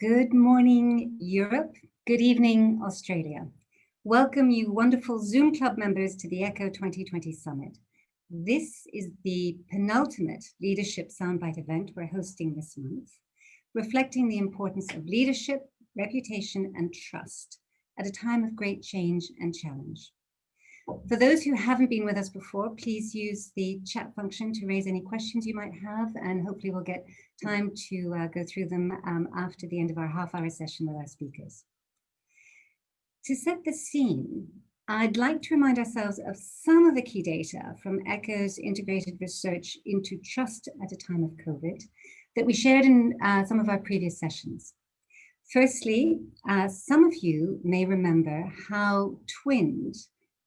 Good morning, Europe. Good evening, Australia. Welcome, you wonderful Zoom Club members, to the ECHO 2020 Summit. This is the penultimate leadership soundbite event we're hosting this month, reflecting the importance of leadership, reputation, and trust at a time of great change and challenge. For those who haven't been with us before, please use the chat function to raise any questions you might have, and hopefully we'll get time to go through them after the end of our half-hour session with our speakers. To set the scene, I'd like to remind ourselves of some of the key data from ECHO's integrated research into trust at a time of COVID that we shared in some of our previous sessions. Firstly, some of you may remember how twinned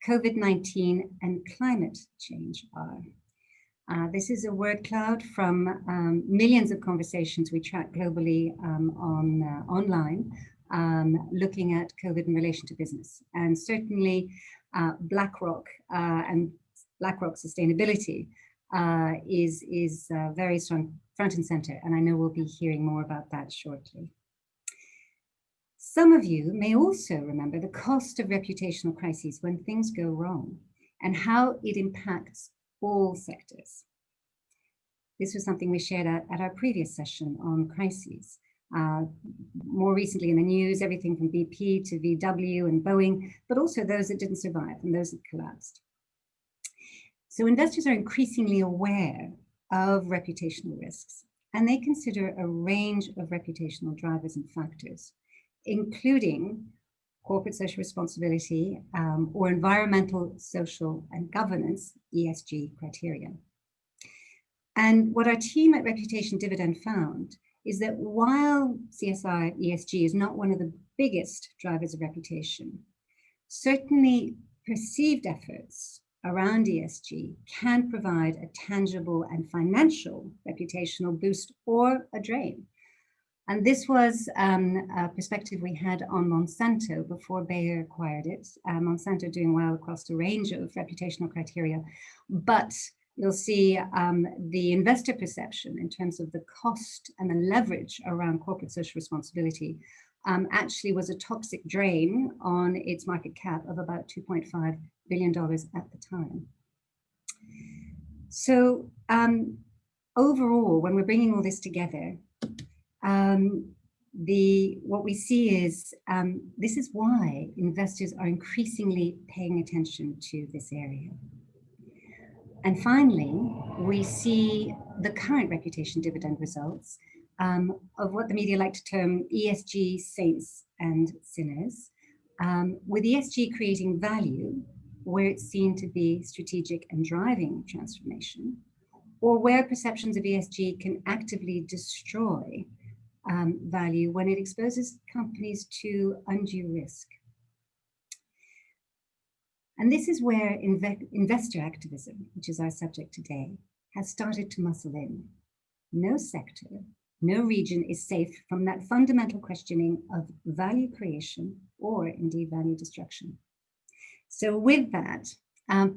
COVID-19 and climate change are. This is a word cloud from millions of conversations we track globally online, looking at COVID in relation to business. And certainly BlackRock and BlackRock sustainability is very strong front and center. And I know we'll be hearing more about that shortly. Some of you may also remember the cost of reputational crises when things go wrong and how it impacts all sectors. This was something we shared at our previous session on crises. More recently in the news, everything from BP to VW and Boeing, but also those that didn't survive and those that collapsed. So investors are increasingly aware of reputational risks, and they consider a range of reputational drivers and factors, including corporate social responsibility or environmental, social, and governance, ESG criteria. And what our team at Reputation Dividend found is that while CSR ESG is not one of the biggest drivers of reputation, certainly perceived efforts around ESG can provide a tangible and financial reputational boost or a drain. And this was a perspective we had on Monsanto before Bayer acquired it. Monsanto doing well across a range of reputational criteria, but you'll see the investor perception in terms of the cost and the leverage around corporate social responsibility actually was a toxic drain on its market cap of about $2.5 billion at the time. So overall, when we're bringing all this together, what we see is this is why investors are increasingly paying attention to this area. And finally, we see the current reputation dividend results of what the media like to term ESG saints and sinners, with ESG creating value where it's seen to be strategic and driving transformation, or where perceptions of ESG can actively destroy value when it exposes companies to undue risk. And this is where investor activism, which is our subject today, has started to muscle in. No sector, no region is safe from that fundamental questioning of value creation or indeed value destruction. So with that,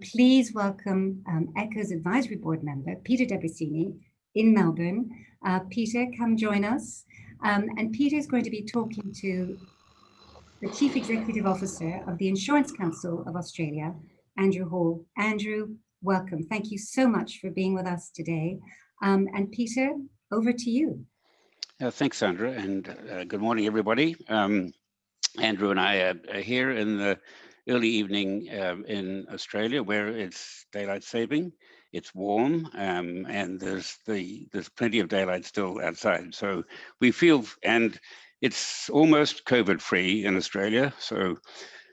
please welcome ECHO's advisory board member, Peter Debreceny in Melbourne. Peter, come join us. And Peter is going to be talking to the Chief Executive Officer of the Insurance Council of Australia, Andrew Hall. Andrew, welcome. Thank you so much for being with us today. And Peter, over to you. Thanks, Sandra, and good morning, everybody. Andrew and I are here in the early evening in Australia, where it's daylight saving. It's warm, and there's plenty of daylight still outside. So we feel, and it's almost COVID-free in Australia. So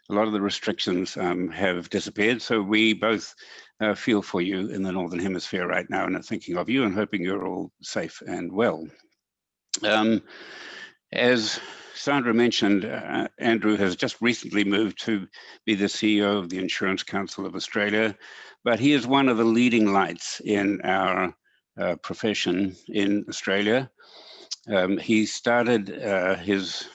a lot of the restrictions have disappeared. So we both feel for you in the Northern Hemisphere right now, and are thinking of you and hoping you're all safe and well. As Sandra mentioned, Andrew has just recently moved to be the CEO of the Insurance Council of Australia, but he is one of the leading lights in our profession in Australia. He started his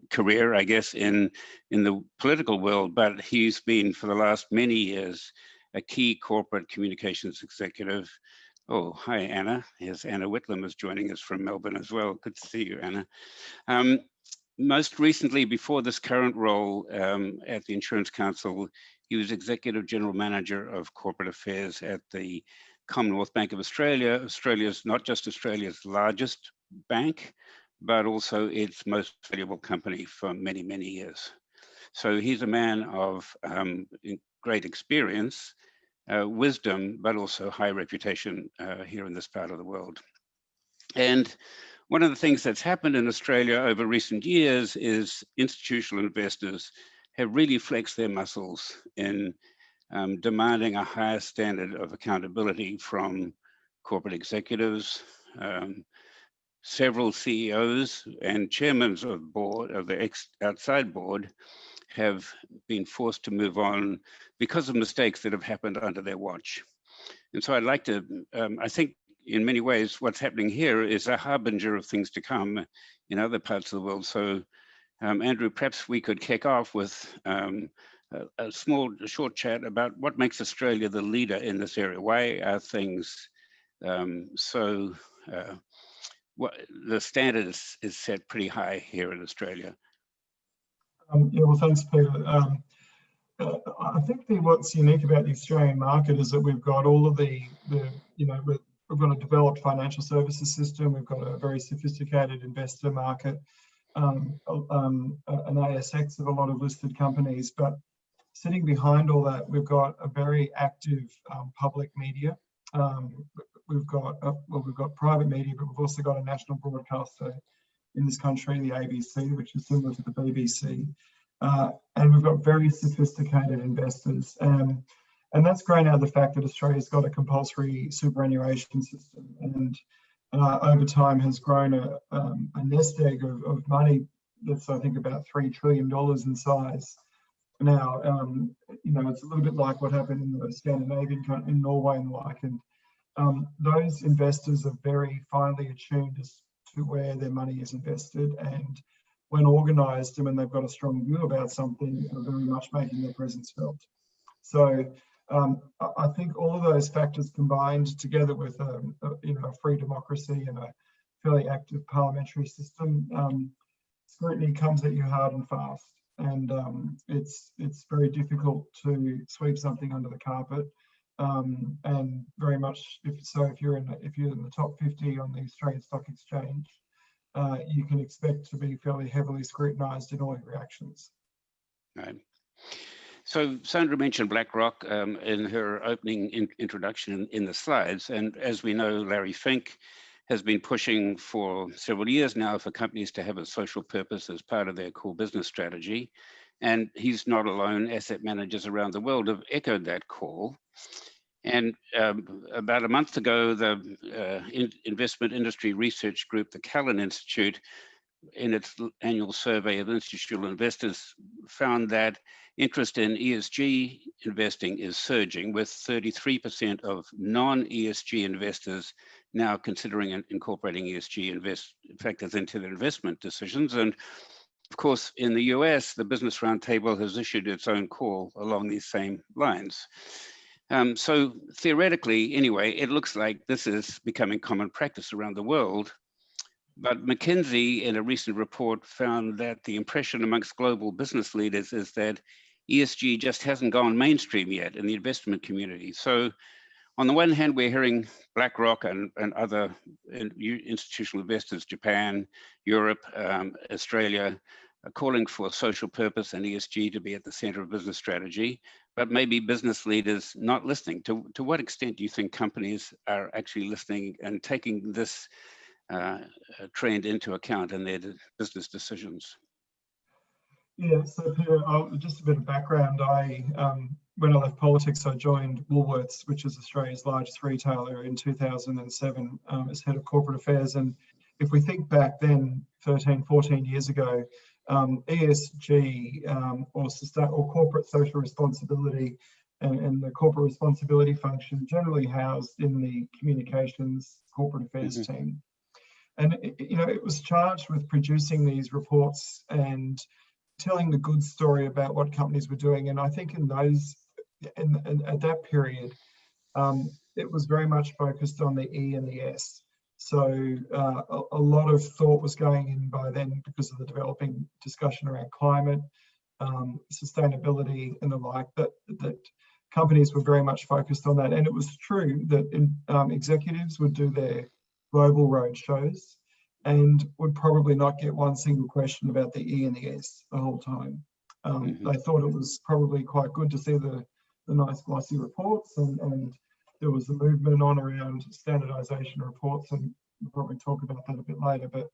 career, I guess, in the political world, but he's been for the last many years a key corporate communications executive Oh, hi, Anna. Yes, Anna Whitlam is joining us from Melbourne as well. Good to see you, Anna. Most recently, before this current role at the Insurance Council, he was Executive General Manager of Corporate Affairs at the Commonwealth Bank of Australia. Australia's not just Australia's largest bank, but also its most valuable company for many, many years. So he's a man of great experience, wisdom, but also high reputation here in this part of the world. And one of the things that's happened in Australia over recent years is institutional investors have really flexed their muscles in demanding a higher standard of accountability from corporate executives. Several CEOs and chairmen of board of the outside board have been forced to move on because of mistakes that have happened under their watch. And so I'd like to, I think in many ways, what's happening here is a harbinger of things to come in other parts of the world. So Andrew, perhaps we could kick off with a short chat about what makes Australia the leader in this area. Why are things the standard is set pretty high here in Australia? Yeah, well, thanks, Peter. I think what's unique about the Australian market is that we've got all of we've got a developed financial services system. We've got a very sophisticated investor market, an ASX of a lot of listed companies. But sitting behind all that, we've got a very active public media. We've got private media, but we've also got a national broadcaster in this country, the ABC, which is similar to the BBC. And we've got very sophisticated investors. And that's grown out of the fact that Australia's got a compulsory superannuation system, and over time has grown a nest egg of money that's, I think, about $3 trillion in size. Now, it's a little bit like what happened in the Scandinavian country, in Norway and the like. And those investors are very finely attuned as to where their money is invested, and when organised and when they've got a strong view about something, are very much making their presence felt. So I think all of those factors combined, together with a free democracy and a fairly active parliamentary system, scrutiny comes at you hard and fast, and it's very difficult to sweep something under the carpet. And very much, if you're in the top 50 on the Australian Stock Exchange, you can expect to be fairly heavily scrutinised in all your reactions. Right. So Sandra mentioned BlackRock in her opening introduction in the slides, and as we know, Larry Fink has been pushing for several years now for companies to have a social purpose as part of their core business strategy. And he's not alone. Asset managers around the world have echoed that call. And about a month ago, the investment industry research group, the Callan Institute, in its annual survey of institutional investors, found that interest in ESG investing is surging, with 33% of non-ESG investors now considering incorporating ESG factors into their investment decisions. And of course, in the US, the Business Roundtable has issued its own call along these same lines. So theoretically, anyway, it looks like this is becoming common practice around the world. But McKinsey, in a recent report, found that the impression amongst global business leaders is that ESG just hasn't gone mainstream yet in the investment community. So on the one hand, we're hearing BlackRock and other institutional investors, Japan, Europe, Australia, calling for social purpose and ESG to be at the center of business strategy, but maybe business leaders not listening. To what extent do you think companies are actually listening and taking this trend into account in their business decisions? Yeah, so Peter, just a bit of background. When I left politics, I joined Woolworths, which is Australia's largest retailer, in 2007 as head of corporate affairs. And if we think back then, 13, 14 years ago, ESG or corporate social responsibility and the corporate responsibility function generally housed in the communications corporate affairs team. And it was charged with producing these reports and telling the good story about what companies were doing. And I think at that period, it was very much focused on the E and the S. So a lot of thought was going in by then because of the developing discussion around climate, sustainability and the like, that companies were very much focused on that. And it was true that executives would do their global road shows and would probably not get one single question about the E and the S the whole time. They thought it was probably quite good to see the nice glossy reports, and there was a movement on around standardization reports, and we'll probably talk about that a bit later. But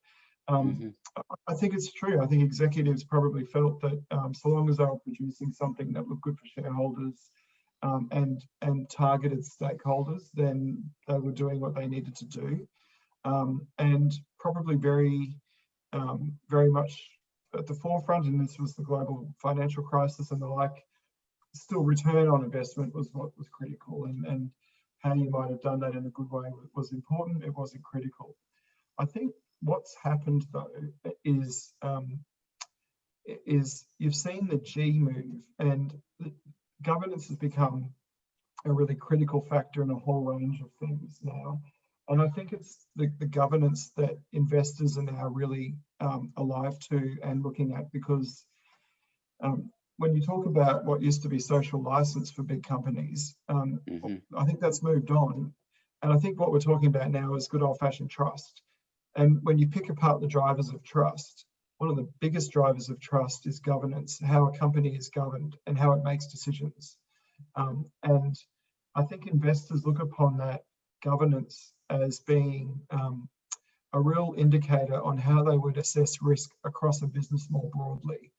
I think it's true. I think executives probably felt that so long as they were producing something that looked good for shareholders and targeted stakeholders, then they were doing what they needed to do. And probably very much at the forefront, and this was the global financial crisis and the like, still return on investment was what was critical, and how you might have done that in a good way was important. It wasn't critical. I think what's happened though is you've seen the G move, and governance has become a really critical factor in a whole range of things now. And I think it's the governance that investors are now really alive to and looking at, because when you talk about what used to be social license for big companies, I think that's moved on. And I think what we're talking about now is good old-fashioned trust. And when you pick apart the drivers of trust, one of the biggest drivers of trust is governance, how a company is governed and how it makes decisions. And I think investors look upon that governance as being a real indicator on how they would assess risk across a business more broadly.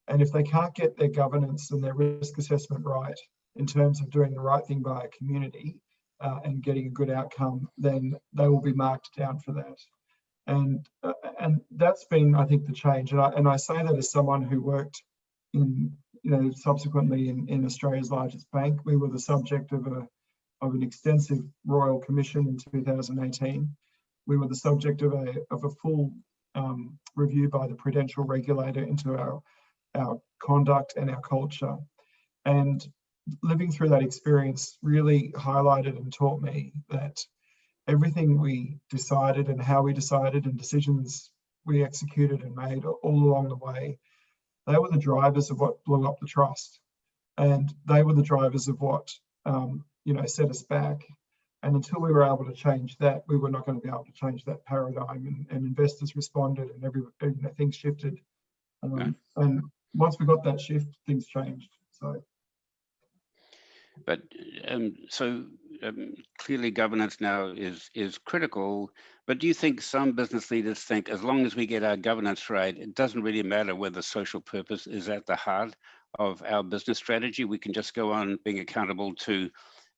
And if they can't get their governance and their risk assessment right in terms of doing the right thing by a community and getting a good outcome, then they will be marked down for that. And that's been, I think, the change. And I say that as someone who worked in, subsequently in Australia's largest bank. We were the subject of an extensive royal commission in 2018. We were the subject of a full review by the prudential regulator into our conduct and our culture. And living through that experience really highlighted and taught me that everything we decided and how we decided and decisions we executed and made all along the way, they were the drivers of what blew up the trust. And they were the drivers of what set us back. And until we were able to change that, we were not going to be able to change that paradigm. And investors responded, and things shifted. And once we got that shift, things changed. So clearly governance now is critical, but do you think some business leaders think as long as we get our governance right, it doesn't really matter whether social purpose is at the heart of our business strategy? We can just go on being accountable to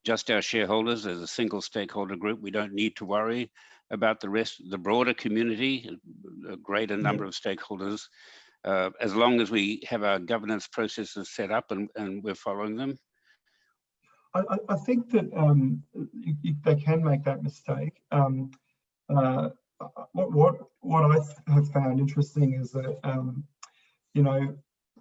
just our shareholders as a single stakeholder group. We don't need to worry about the rest, the broader community, a greater number of stakeholders, as long as we have our governance processes set up and we're following them. I think that they can make that mistake. What I have found interesting is that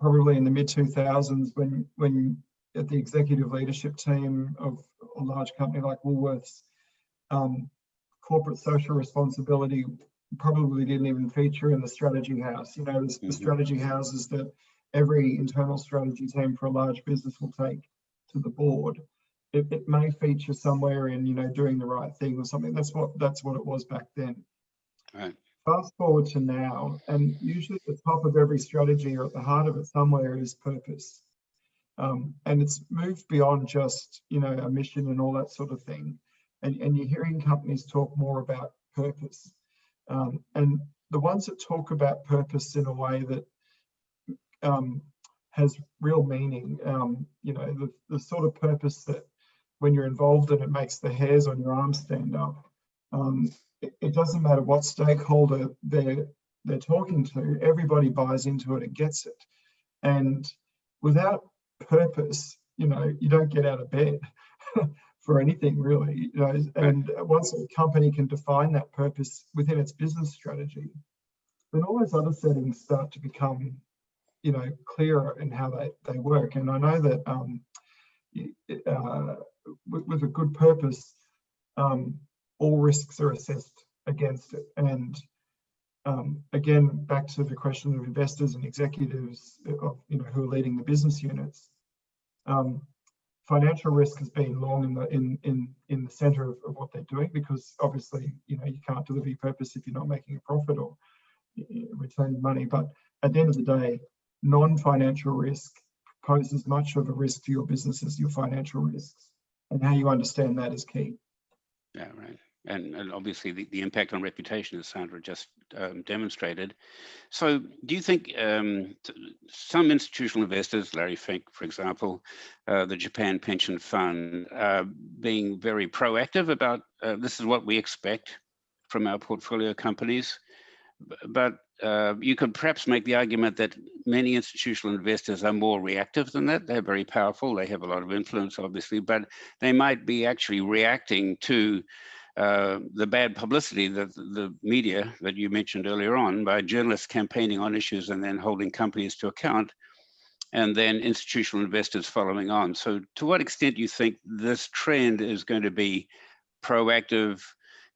probably in the mid-2000s, when at the executive leadership team of a large company like Woolworths, corporate social responsibility probably didn't even feature in the strategy house. The strategy houses that every internal strategy team for a large business will take to the board. It may feature somewhere in doing the right thing or something. That's what it was back then. Right. Fast forward to now, and usually at the top of every strategy or at the heart of it somewhere is purpose. And it's moved beyond just a mission and all that sort of thing. And you're hearing companies talk more about purpose. And the ones that talk about purpose in a way that has real meaning, the sort of purpose that when you're involved in it makes the hairs on your arms stand up. It doesn't matter what stakeholder they're talking to, everybody buys into it and gets it. And without purpose, you don't get out of bed for anything really. And once a company can define that purpose within its business strategy, then all those other settings start to become clearer in how they work. And I know that with a good purpose, all risks are assessed against it. And again, back to the question of investors and executives of, who are leading the business units. Financial risk has been long in the center of what they're doing, because obviously, you can't deliver your purpose if you're not making a profit or returning money. But at the end of the day, non-financial risk poses much of a risk to your business as your financial risks, and how you understand that is key. Yeah, right. And obviously the impact on reputation, as Sandra just demonstrated. So do you think some institutional investors, Larry Fink, for example, the Japan Pension Fund, being very proactive about this is what we expect from our portfolio companies, but you could perhaps make the argument that many institutional investors are more reactive than that. They're very powerful. They have a lot of influence, obviously, but they might be actually reacting to the bad publicity that the media that you mentioned earlier on, by journalists campaigning on issues and then holding companies to account, and then institutional investors following on. So to what extent do you think this trend is going to be proactive?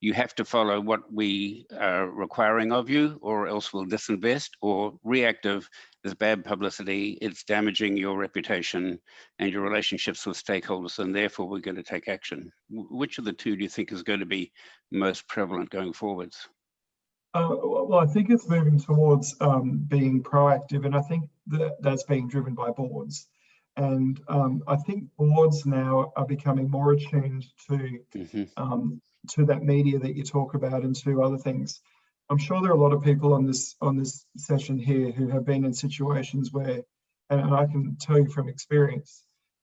You have to follow what we are requiring of you, or else we'll disinvest, or reactive, there's bad publicity, it's damaging your reputation and your relationships with stakeholders, and therefore we're going to take action. Which of the two do you think is going to be most prevalent going forwards? Well, I think it's moving towards being proactive, and I think that's being driven by boards. And I think boards now are becoming more attuned to that media that you talk about, and to other things. I'm sure there are a lot of people on this session here who have been in situations where, and I can tell you from experience,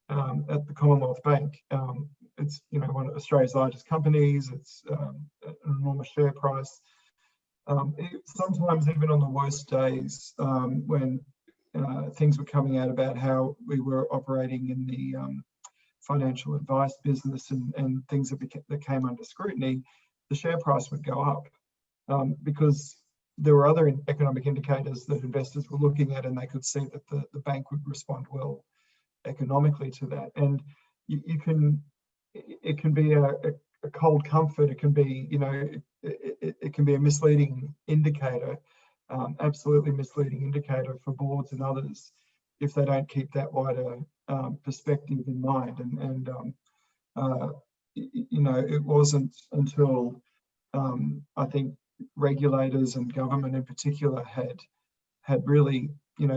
at the Commonwealth Bank, it's one of Australia's largest companies. It's an enormous share price. Sometimes even on the worst days, when things were coming out about how we were operating in the financial advice business, and things that came under scrutiny, the share price would go up, because there were other economic indicators that investors were looking at, and they could see that the bank would respond well economically to that. And it can be a cold comfort. It can be, it can be a misleading indicator, absolutely misleading indicator for boards and others, if they don't keep that wider perspective in mind. And it wasn't until I think regulators and government in particular had really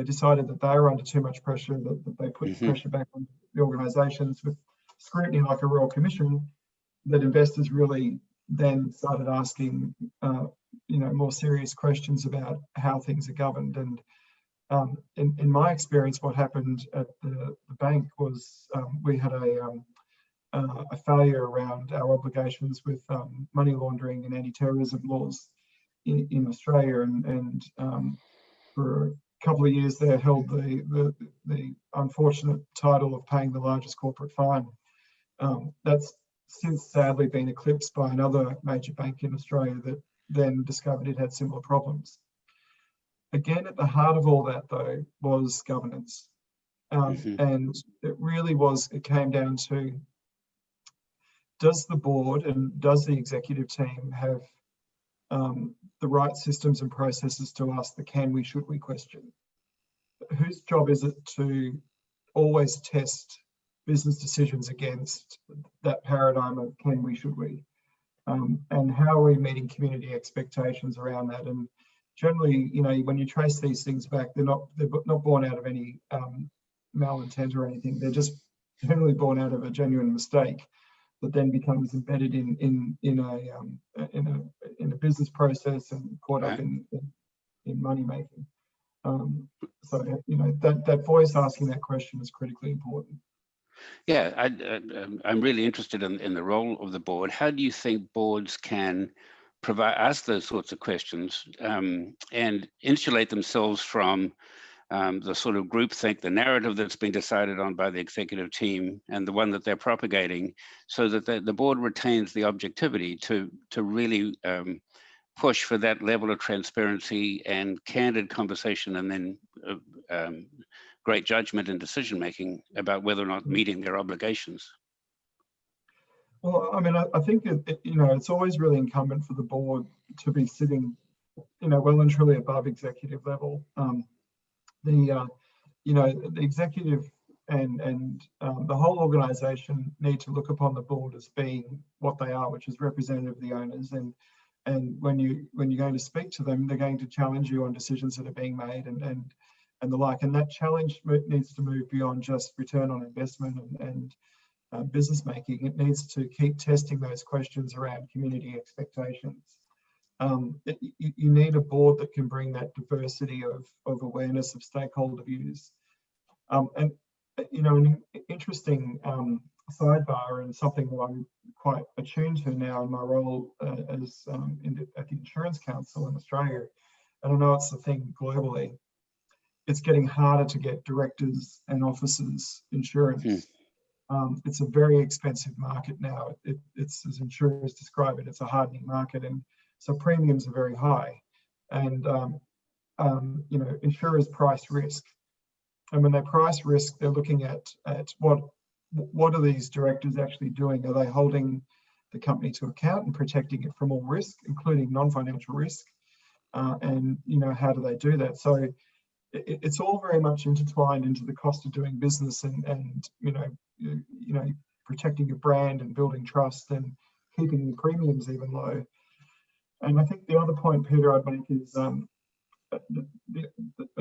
decided that they were under too much pressure, that they put pressure back on the organisations with scrutiny like a Royal Commission, that investors really then started asking more serious questions about how things are governed. And in my experience, what happened at the bank was we had a failure around our obligations with money laundering and anti-terrorism laws in Australia, and for a couple of years there held the unfortunate title of paying the largest corporate fine. That's since sadly been eclipsed by another major bank in Australia that then discovered it had similar problems. Again, at the heart of all that, though, was governance. And it came down to, does the board and does the executive team have the right systems and processes to ask the can we, should we question? Whose job is it to always test business decisions against that paradigm of can we, should we? And how are we meeting community expectations around that? And generally, when you trace these things back, they're not born out of any malintent or anything. They're just generally born out of a genuine mistake that then becomes embedded in a business process and caught up in money making. So that voice asking that question is critically important. Yeah, I'm really interested in the role of the board. How do you think boards can ask those sorts of questions and insulate themselves from the sort of groupthink, the narrative that's been decided on by the executive team and the one that they're propagating, so that the board retains the objectivity to really push for that level of transparency and candid conversation, and then great judgment and decision making about whether or not meeting their obligations? Well, I mean, I think it's always really incumbent for the board to be sitting, well and truly above executive level. The executive and the whole organisation need to look upon the board as being what they are, which is representative of the owners. And when you're going to speak to them, they're going to challenge you on decisions that are being made and the like. And that challenge needs to move beyond just return on investment and business making. It needs to keep testing those questions around community expectations. You need a board that can bring that diversity of awareness of stakeholder views. And an interesting sidebar, and something that I'm quite attuned to now in my role as at the Insurance Council in Australia, and I know it's the thing globally, it's getting harder to get directors and officers insurance. It's a very expensive market now. It's, as insurers describe it, it's a hardening market, and so premiums are very high. And insurers price risk, and when they price risk, they're looking at what are these directors actually doing? Are they holding the company to account and protecting it from all risk, including non-financial risk? And how do they do that? So it's all very much intertwined into the cost of doing business and protecting your brand and building trust and keeping your premiums even low. And I think the other point, Peter, I'd make is a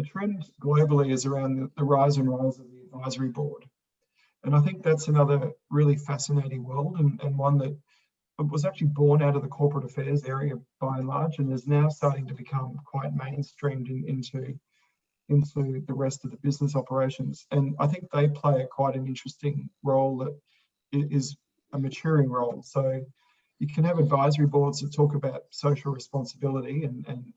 trend globally is around the rise and rise of the advisory board. And I think that's another really fascinating world, and one that was actually born out of the corporate affairs area by and large, and is now starting to become quite mainstreamed into the rest of the business operations. And I think they play quite an interesting role that is a maturing role. So you can have advisory boards that talk about social responsibility and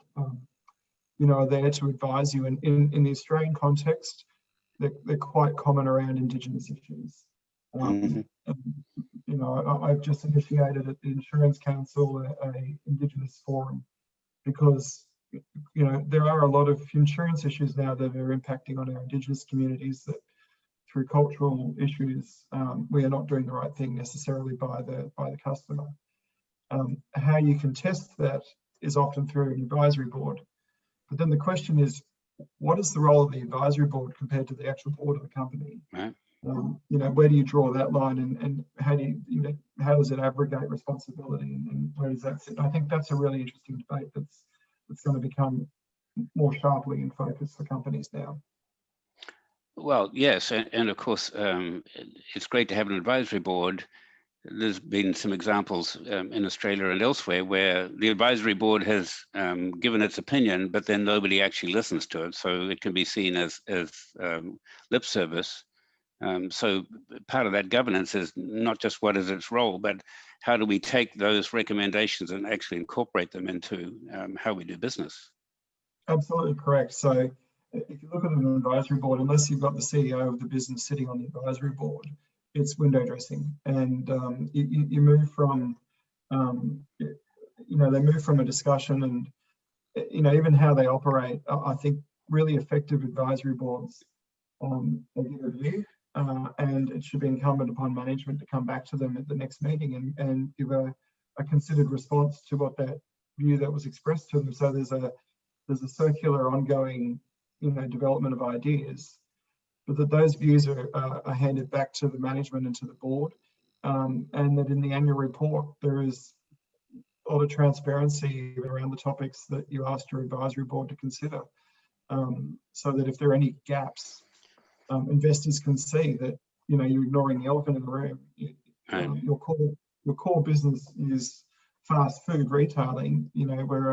are there to advise you. And in the Australian context, they're quite common around Indigenous issues. I've just initiated at the Insurance Council a Indigenous forum, because there are a lot of insurance issues now that are impacting on our Indigenous communities, that through cultural issues, we are not doing the right thing necessarily by the customer. How you can test that is often through an advisory board. But then the question is, what is the role of the advisory board compared to the actual board of the company? Right. Where do you draw that line, and how do you, how does it abrogate responsibility, and where does that sit? I think that's a really interesting debate that's going to become more sharply in focus for companies now. Well, yes, and of course, it's great to have an advisory board. There's been some examples in Australia and elsewhere where the advisory board has given its opinion, but then nobody actually listens to it. So it can be seen as lip service. So part of that governance is not just what is its role, but how do we take those recommendations and actually incorporate them into how we do business? Absolutely correct. So if you look at an advisory board, unless you've got the CEO of the business sitting on the advisory board, it's window dressing. And you move from, they move from a discussion and, even how they operate. I think really effective advisory boards, they give a view, and it should be incumbent upon management to come back to them at the next meeting and give a considered response to what that view that was expressed to them. So there's a circular ongoing, development of ideas, but that those views are handed back to the management and to the board, and that in the annual report there is a lot of transparency around the topics that you asked your advisory board to consider, so that if there are any gaps, investors can see that you're ignoring the elephant in the room. Your core business is fast food retailing. Where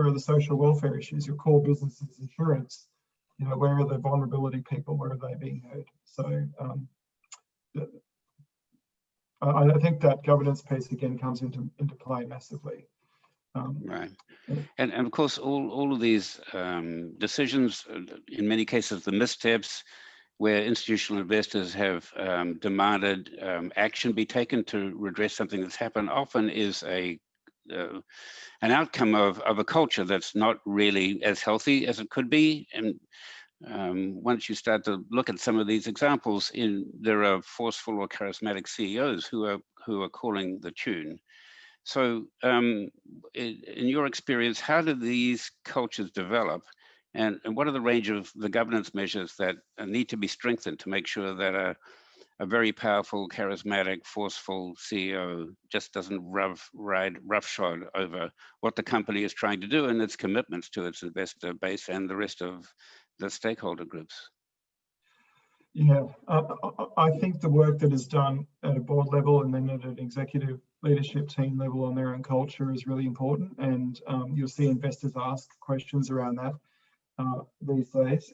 are the social welfare issues? Your core business is insurance. Where are the vulnerability people? Where are they being heard? So I think that governance piece again comes into play massively. Right. And of course, all of these decisions, in many cases, the missteps where institutional investors have demanded action be taken to redress something that's happened, often is an outcome of a culture that's not really as healthy as it could be. And once you start to look at some of these examples, there are forceful or charismatic CEOs who are calling the tune. So in your experience, how do these cultures develop, and what are the range of the governance measures that need to be strengthened to make sure that a very powerful, charismatic, forceful CEO just doesn't ride roughshod over what the company is trying to do and its commitments to its investor base and the rest of the stakeholder groups? Yeah, I think the work that is done at a board level and then at an executive leadership team level on their own culture is really important, and you'll see investors ask questions around that these days.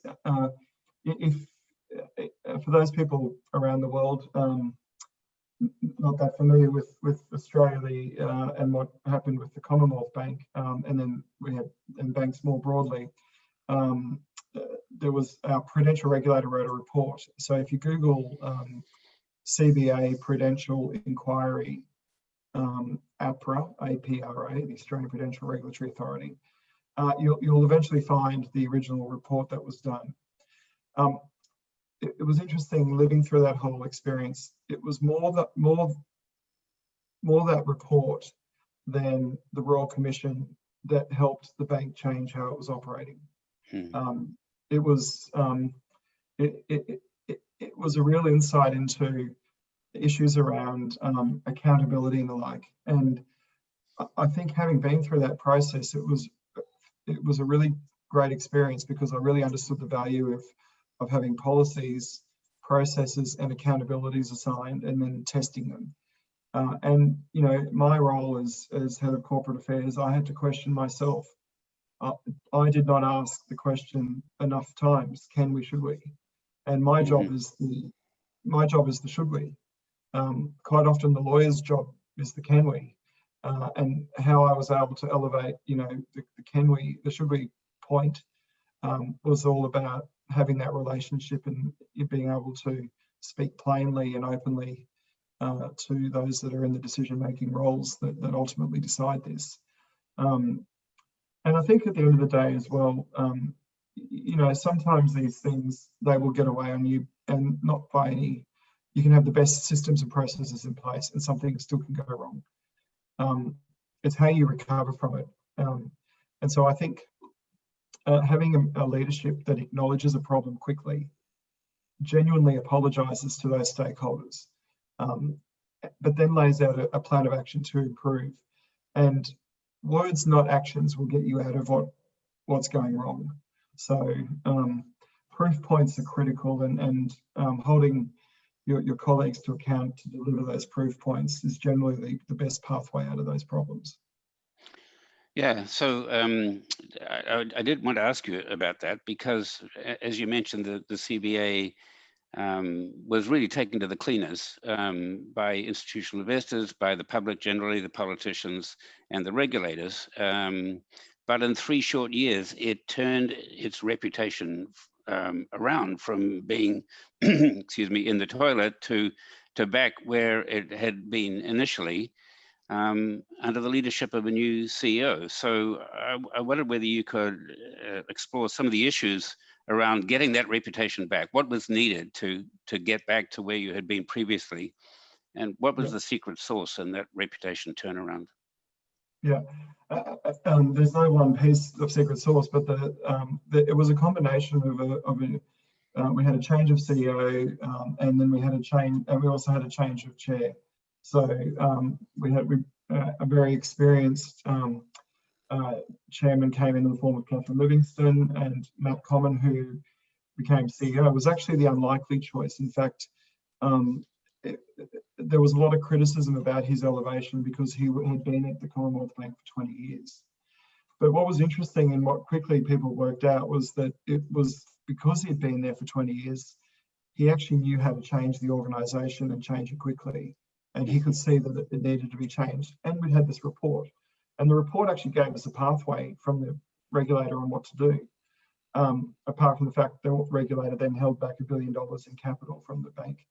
For those people around the world not that familiar with Australia and what happened with the Commonwealth Bank, and then we had banks more broadly, there was our Prudential Regulator wrote a report. So if you Google CBA Prudential Inquiry, APRA, APRA, the Australian Prudential Regulatory Authority, you'll eventually find the original report that was done. It was interesting living through that whole experience. It was more that report than the Royal Commission that helped the bank change how it was operating. It was a real insight into issues around accountability and the like. And I think having been through that process, it was a really great experience, because I really understood the value of having policies, processes, and accountabilities assigned, and then testing them. And you know, my role as head of corporate affairs, I had to question myself. I did not ask the question enough times: can we, should we? And my job is the should we. Quite often the lawyer's job is the can we. And how I was able to elevate, you know, the can we, the should we point was all about having that relationship and being able to speak plainly and openly to those that are in the decision-making roles that ultimately decide this. And I think at the end of the day as well, you know, sometimes these things, they will get away on you, and not by any, you can have the best systems and processes in place and something still can go wrong. It's how you recover from it. And so I think having a leadership that acknowledges a problem quickly, genuinely apologizes to those stakeholders, but then lays out a plan of action to improve. And words, not actions, will get you out of what's going wrong. So proof points are critical, and holding your colleagues to account to deliver those proof points is generally the best pathway out of those problems. Yeah, so I did want to ask you about that, because as you mentioned, the CBA was really taken to the cleaners by institutional investors, by the public generally, the politicians and the regulators. But in 3 short years, it turned its reputation around from being, excuse me, in the toilet to back where it had been initially, under the leadership of a new CEO. So I wondered whether you could explore some of the issues around getting that reputation back. What was needed to get back to where you had been previously, and what was the secret sauce in that reputation turnaround? Yeah, there's no one piece of secret sauce, but it was a combination of we had a change of CEO, and then we had a change, and we also had a change of chair. So we had a very experienced chairman came in the form of Catherine Livingstone, and Matt Common, who became CEO, was actually the unlikely choice. In fact, there was a lot of criticism about his elevation because he had been at the Commonwealth Bank for 20 years. But what was interesting, and what quickly people worked out, was that it was because he'd been there for 20 years, he actually knew how to change the organisation and change it quickly. And he could see that it needed to be changed. And we had this report. And the report actually gave us a pathway from the regulator on what to do. Apart from the fact that the regulator then held back $1 billion in capital from the bank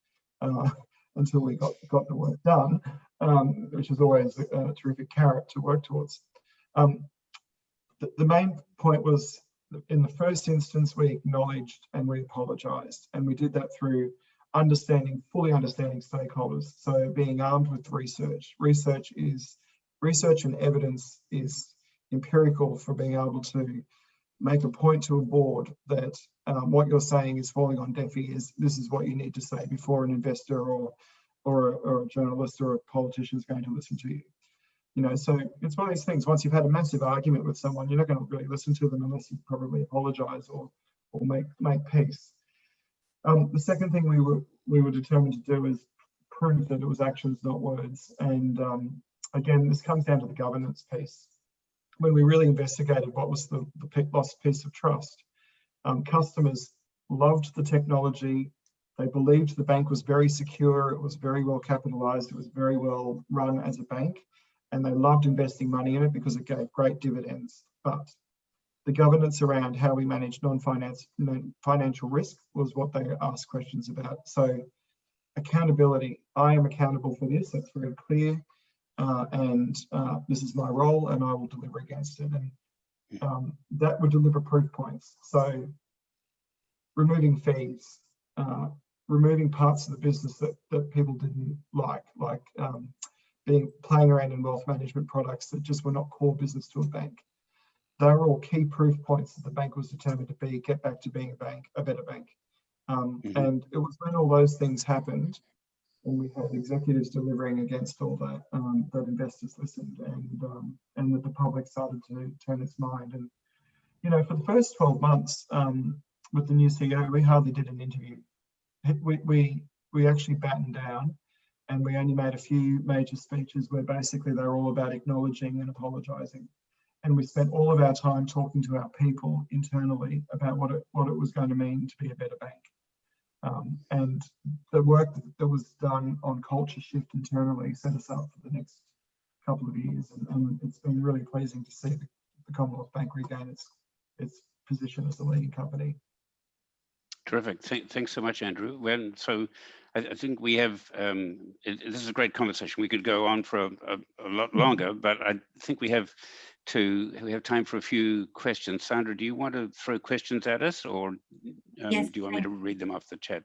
until we got the work done, which is always a terrific carrot to work towards. The main point was in the first instance, we acknowledged and we apologized. And we did that through fully understanding stakeholders. So being armed with research. Research and evidence is empirical for being able to make a point to a board that what you're saying is falling on deaf ears. This is what you need to say before an investor or a journalist or a politician is going to listen to you. You know, so it's one of these things. Once you've had a massive argument with someone, you're not going to really listen to them unless you probably apologise or make peace. The second thing we were determined to do is prove that it was actions, not words. And again, this comes down to the governance piece. When we really investigated what was the lost piece of trust, customers loved the technology. They believed the bank was very secure. It was very well capitalized. It was very well run as a bank. And they loved investing money in it because it gave great dividends. But the governance around how we manage non-financial risk was what they asked questions about. So accountability, I am accountable for this. That's very clear. And this is my role and I will deliver against it. And that would deliver proof points. So removing fees, removing parts of the business that people didn't like playing around in wealth management products that just were not core business to a bank. They were all key proof points that the bank was determined to get back to being a better bank. And it was when all those things happened, and we had executives delivering against all that, that investors listened, and that the public started to turn its mind. And you know, for the first 12 months with the new CEO, we hardly did an interview. We actually battened down, and we only made a few major speeches where basically they were all about acknowledging and apologising. And we spent all of our time talking to our people internally about what it was going to mean to be a better bank. And the work that was done on culture shift internally set us up for the next couple of years. And it's been really pleasing to see the Commonwealth Bank regain its position as the leading company. Terrific. Thanks so much, Andrew. Well, so I think we have, this is a great conversation. We could go on for a lot longer, but I think we have time for a few questions. Sandra, do you want to throw questions at us, or yes, do you want me to read them off the chat?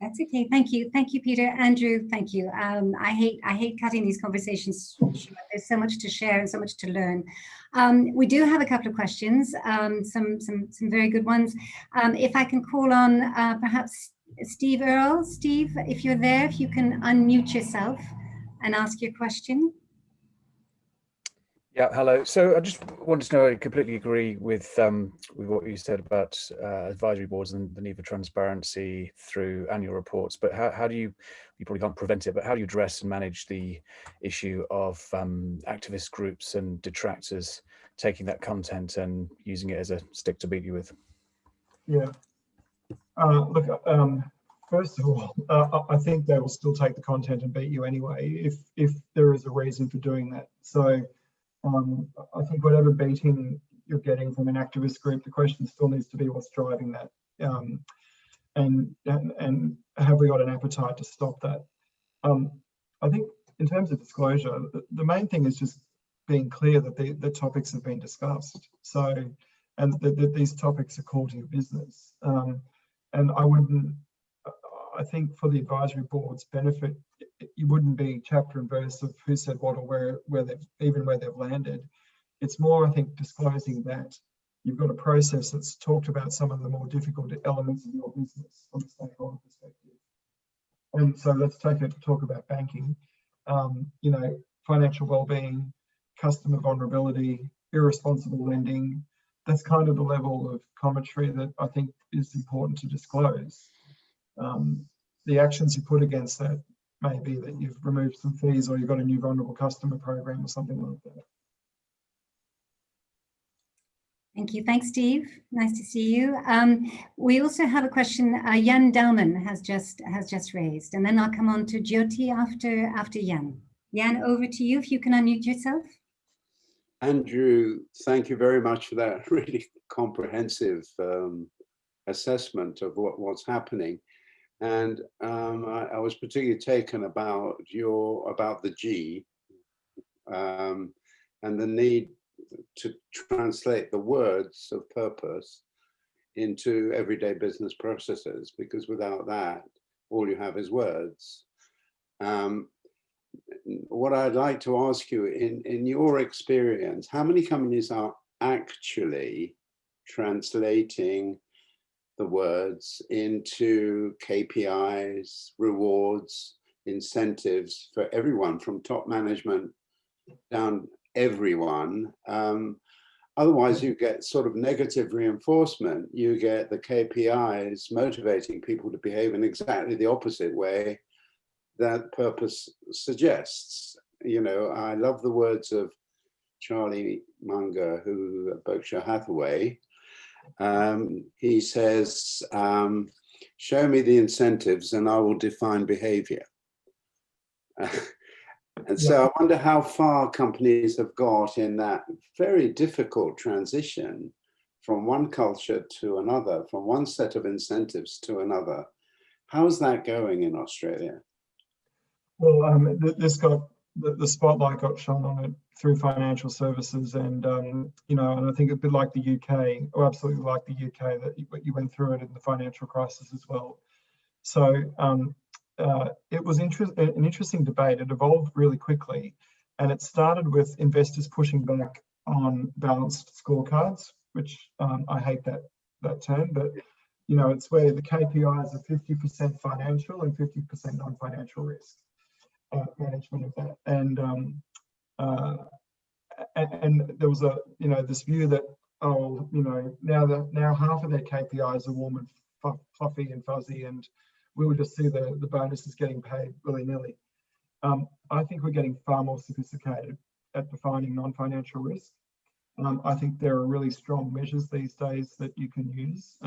That's okay. Thank you, Peter. Andrew, thank you. I hate cutting these conversations short. There's so much to share and so much to learn. We do have a couple of questions, some very good ones. If I can call on perhaps Steve Earle. Steve, if you're there, if you can unmute yourself and ask your question. Yeah, hello. So I just wanted to know, I completely agree with what you said about advisory boards and the need for transparency through annual reports. But how do you probably can't prevent it, but how do you address and manage the issue of activist groups and detractors taking that content and using it as a stick to beat you with? Yeah. Look, first of all, I think they will still take the content and beat you anyway, if there is a reason for doing that. So I think whatever beating you're getting from an activist group, the question still needs to be what's driving that, and have we got an appetite to stop that? I think in terms of disclosure, the main thing is just being clear that the topics have been discussed. So, and that these topics are core to your business. And I think for the advisory board's benefit, you wouldn't be chapter and verse of who said what or where they've landed. It's more, I think, disclosing that you've got a process that's talked about some of the more difficult elements of your business from a stakeholder perspective. And so let's take it to talk about banking. You know, financial well-being, customer vulnerability, irresponsible lending. That's kind of the level of commentary that I think is important to disclose. The actions you put against that may be that you've removed some fees or you've got a new vulnerable customer program or something like that. Thank you. Thanks, Steve. Nice to see you. We also have a question Jan Delman has just raised, and then I'll come on to Jyoti after Jan. Jan, over to you if you can unmute yourself. Andrew, thank you very much for that really comprehensive assessment of what's happening. And I was particularly taken about the G and the need to translate the words of purpose into everyday business processes, because without that, all you have is words. What I'd like to ask you, in your experience, how many companies are actually translating the words into KPIs, rewards, incentives for everyone, from top management down everyone? Otherwise, you get sort of negative reinforcement. You get the KPIs motivating people to behave in exactly the opposite way that purpose suggests. You know, I love the words of Charlie Munger, who at Berkshire Hathaway. He says, show me the incentives and I will define behavior. And so I wonder how far companies have got in that very difficult transition from one culture to another, from one set of incentives to another. How's that going in Australia? Well, this got the spotlight got shone on it through financial services, and you know, and I think a bit like the UK, or absolutely like the UK, that you went through it in the financial crisis as well. So it was an interesting debate. It evolved really quickly, and it started with investors pushing back on balanced scorecards, which I hate that term, but you know, it's where the KPIs are 50% financial and 50% non-financial risk management of that. And there was this view that, oh, you know, now half of their KPIs are warm and fluffy and fuzzy, and we would just see the bonuses getting paid willy-nilly. I think we're getting far more sophisticated at defining non-financial risk. I think there are really strong measures these days that you can use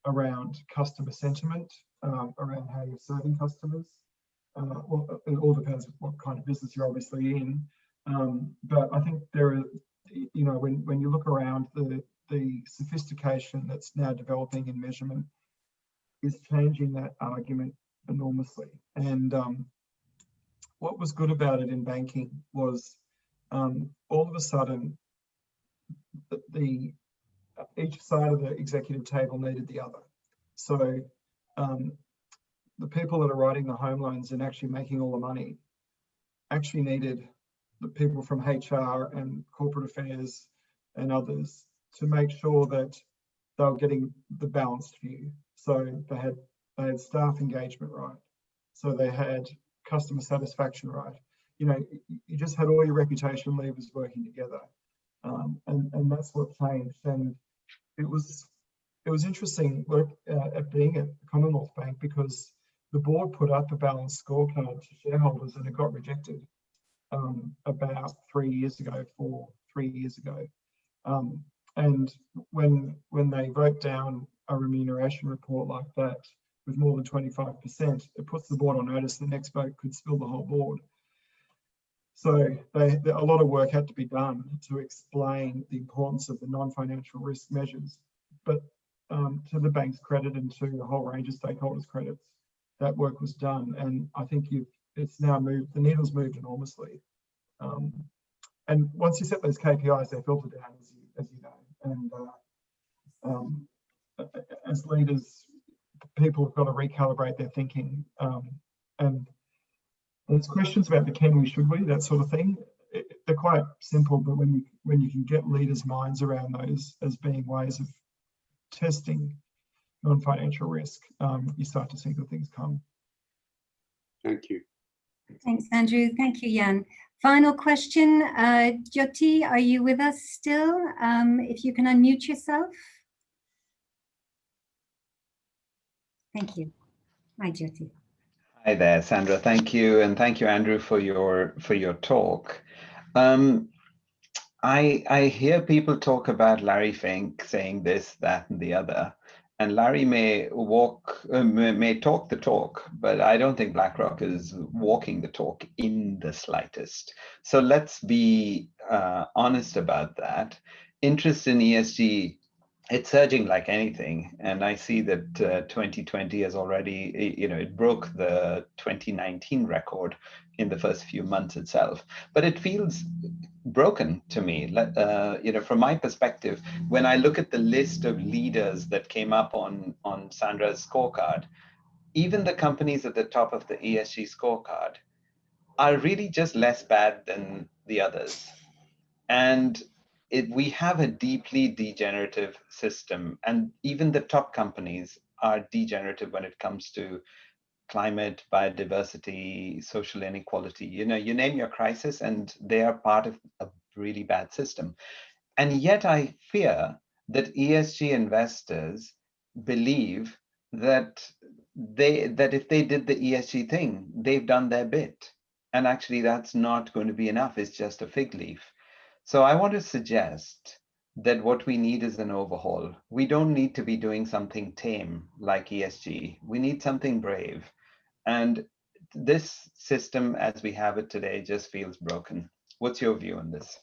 around customer sentiment, around how you're serving customers. Well, it all depends what kind of business you're obviously in. But I think there are, you know, when you look around, the sophistication that's now developing in measurement is changing that argument enormously. And what was good about it in banking was all of a sudden each side of the executive table needed the other. So the people that are writing the home loans and actually making all the money actually needed the people from HR and corporate affairs and others to make sure that they were getting the balanced view. So they had staff engagement right. So they had customer satisfaction right. You know, you just had all your reputation levers working together. And that's what changed. And it was interesting work at being at the Commonwealth Bank, because the board put up a balanced scorecard to shareholders and it got rejected about 3 years ago. And when they vote down a remuneration report like that with more than 25%, it puts the board on notice the next vote could spill the whole board. So a lot of work had to be done to explain the importance of the non-financial risk measures. But to the bank's credit and to a whole range of stakeholders' credits, that work was done. And I think it's now moved, the needle's moved enormously. And once you set those KPIs, they filter down, as you know. And as leaders, people have got to recalibrate their thinking. And there's questions about the can we, should we, that sort of thing. They're quite simple, but when you can get leaders' minds around those as being ways of testing non-financial risk, you start to see good things come. Thank you. Thanks, Andrew. Thank you, Jan. Final question. Jyoti, are you with us still? If you can unmute yourself. Thank you. Hi, Jyoti. Hi there, Sandra. Thank you, and thank you, Andrew, for your talk. I hear people talk about Larry Fink saying this, that, and the other, and Larry may talk the talk, but I don't think BlackRock is walking the talk in the slightest. So let's be honest about that. Interest in ESG, it's surging like anything, and I see that 2020 has already, it broke the 2019 record in the first few months itself. But it feels broken to me. From my perspective, when I look at the list of leaders that came up on Sandra's scorecard, even the companies at the top of the ESG scorecard are really just less bad than the others. And we have a deeply degenerative system, and even the top companies are degenerative when it comes to climate, biodiversity, social inequality. You name your crisis and they are part of a really bad system. And yet I fear that ESG investors believe that if they did the ESG thing, they've done their bit. And actually that's not going to be enough. It's just a fig leaf. So I want to suggest that what we need is an overhaul. We don't need to be doing something tame like ESG. We need something brave. And this system as we have it today just feels broken. What's your view on this?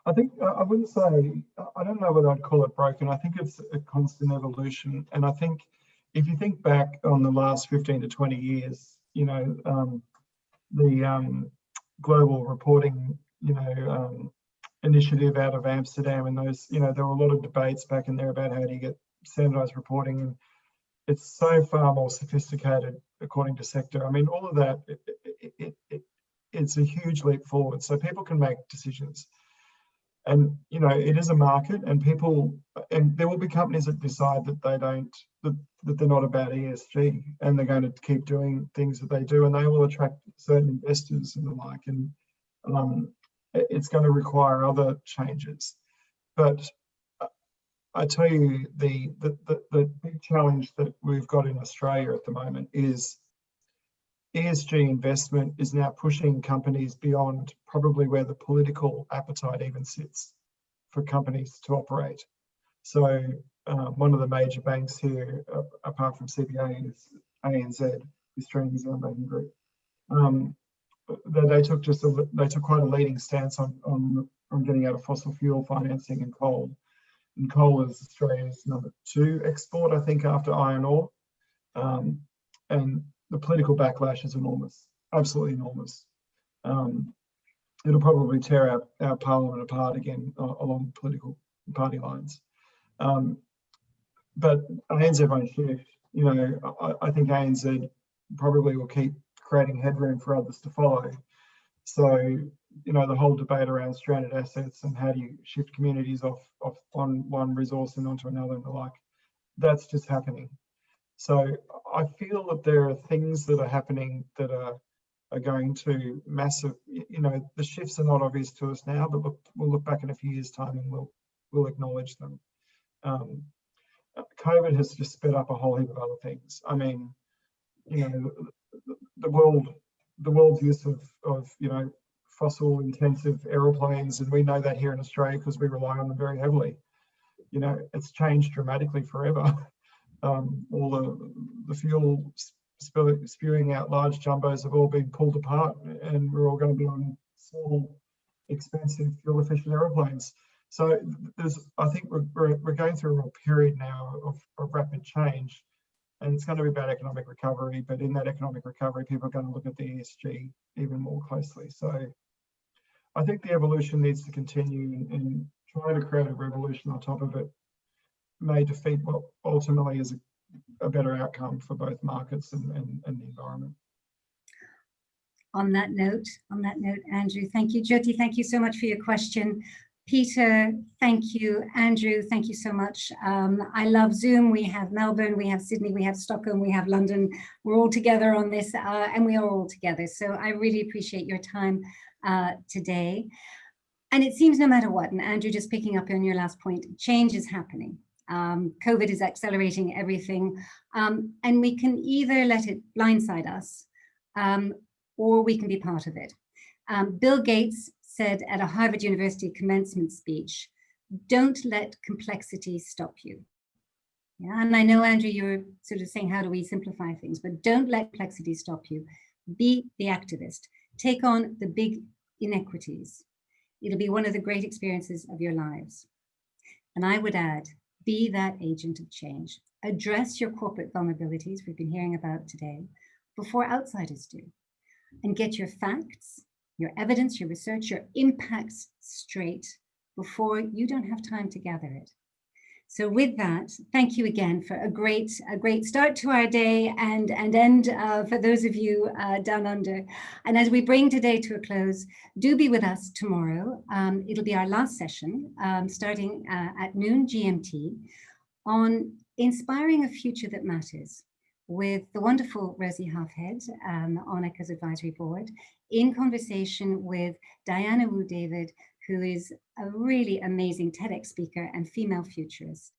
I think I wouldn't say, I don't know whether I'd call it broken. I think it's a constant evolution. And I think if you think back on the last 15 to 20 years, the global reporting, initiative out of Amsterdam and those, there were a lot of debates back in there about how do you get standardized reporting. And it's so far more sophisticated according to sector. I mean, all of that, it's a huge leap forward. So people can make decisions. And, it is a market, and there will be companies that decide that that they're not about ESG, and they're going to keep doing things that they do, and they will attract certain investors and the like. And it's going to require other changes. But I tell you, the big challenge that we've got in Australia at the moment is ESG investment is now pushing companies beyond probably where the political appetite even sits for companies to operate. So one of the major banks here, apart from CBA, is ANZ, the Australian New Zealand Banking Group. They took quite a leading stance on getting out of fossil fuel financing and coal. And coal is Australia's #2 export, I think, after iron ore. And the political backlash is enormous, absolutely enormous. It'll probably tear our parliament apart again along political party lines. But ANZ won't shift. I think ANZ probably will keep creating headroom for others to follow. So, the whole debate around stranded assets and how do you shift communities off one resource and onto another and the like, that's just happening. So I feel that there are things that are happening that are going to massive, the shifts are not obvious to us now, but we'll look back in a few years' time and we'll acknowledge them. COVID has just sped up a whole heap of other things. I mean, the world's use of fossil intensive aeroplanes, and we know that here in Australia because we rely on them very heavily. It's changed dramatically forever. All the fuel spewing out large jumbos have all been pulled apart, and we're all going to be on small, expensive, fuel-efficient aeroplanes. So I think we're going through a real period now of rapid change, and it's going to be about economic recovery. But in that economic recovery, people are going to look at the ESG even more closely. So I think the evolution needs to continue, and trying to create a revolution on top of it may defeat what ultimately is a better outcome for both markets and the environment. On that note, Andrew, thank you. Jyoti, thank you so much for your question. Peter, thank you. Andrew, thank you so much. I love Zoom. We have Melbourne, we have Sydney, we have Stockholm, we have London. We're all together on this, and we are all together. So I really appreciate your time today. And it seems no matter what, and Andrew, just picking up on your last point, change is happening. COVID is accelerating everything, and we can either let it blindside us, or we can be part of it. Bill Gates said at a Harvard University commencement speech, "Don't let complexity stop you." Yeah, and I know, Andrew, you're sort of saying, how do we simplify things? But don't let complexity stop you. Be the activist. Take on the big inequities. It'll be one of the great experiences of your lives. And I would add, be that agent of change. Address your corporate vulnerabilities we've been hearing about today before outsiders do. And get your facts your evidence, your research, your impacts straight before you don't have time to gather it. So with that, thank you again for a great start to our day and end for those of you down under. And as we bring today to a close, do be with us tomorrow. It'll be our last session, starting at noon GMT, on inspiring a future that matters, with the wonderful Rosie Halfhead on ECHO's advisory board, in conversation with Diana Wu David, who is a really amazing TEDx speaker and female futurist.